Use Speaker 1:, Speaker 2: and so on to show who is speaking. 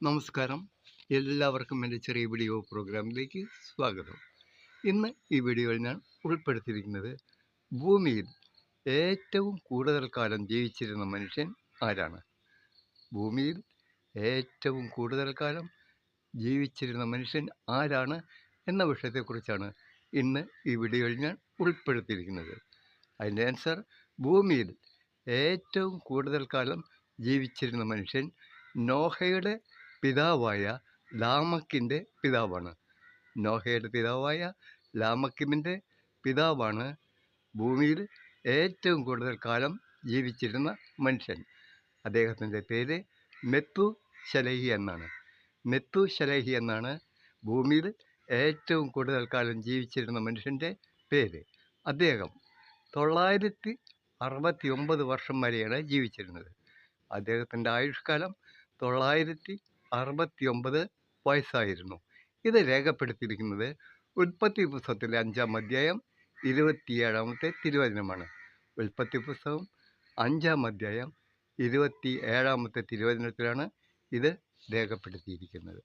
Speaker 1: നമസ്കാരം. എല്ലാവർക്കും എൻ്റെ ചെറിയ വീഡിയോ പ്രോഗ്രാമിലേക്ക് സ്വാഗതം. ഇന്ന് ഈ വീഡിയോയിൽ ഞാൻ ഉൾപ്പെടുത്തിയിരിക്കുന്നത് ഭൂമിയിൽ ഏറ്റവും കൂടുതൽ കാലം ജീവിച്ചിരുന്ന മനുഷ്യൻ ആരാണ്? ഭൂമിയിൽ ഏറ്റവും കൂടുതൽ കാലം ജീവിച്ചിരുന്ന മനുഷ്യൻ ആരാണ് എന്ന വിഷയത്തെക്കുറിച്ചാണ് ഇന്ന് ഈ വീഡിയോയിൽ ഞാൻ ഉൾപ്പെടുത്തിയിരിക്കുന്നത്. അതിൻ്റെ ആൻസർ, ഭൂമിയിൽ ഏറ്റവും കൂടുതൽ കാലം ജീവിച്ചിരുന്ന മനുഷ്യൻ നോഹയുടെ പിതാവായ ലാമക്കിൻ്റെ പിതാവാണ്. നോഹയുടെ പിതാവായ ലാമക്കിമിൻ്റെ പിതാവാണ് ഭൂമിയിൽ ഏറ്റവും കൂടുതൽ കാലം ജീവിച്ചിരുന്ന മനുഷ്യൻ. അദ്ദേഹത്തിൻ്റെ പേര് മെത്തുശലഹി എന്നാണ്. മെത്തുശലഹി എന്നാണ് ഭൂമിയിൽ ഏറ്റവും കൂടുതൽ കാലം ജീവിച്ചിരുന്ന മനുഷ്യൻ്റെ പേര്. അദ്ദേഹം 969 വർഷം വരെയാണ് ജീവിച്ചിരുന്നത്. അദ്ദേഹത്തിൻ്റെ ആയുഷ്കാലം 969 വയസ്സായിരുന്നു. ഇത് രേഖപ്പെടുത്തിയിരിക്കുന്നത് ഉൽപ്പത്തി പുസ്തകത്തിലെ 5-ാം അധ്യായം 27-ാമത്തെ തിരുവചനമാണ്. ഉൽപ്പത്തി പുസ്തകം 5-ാം അധ്യായം 27-ാമത്തെ തിരുവചനത്തിലാണ് ഇത് രേഖപ്പെടുത്തിയിരിക്കുന്നത്.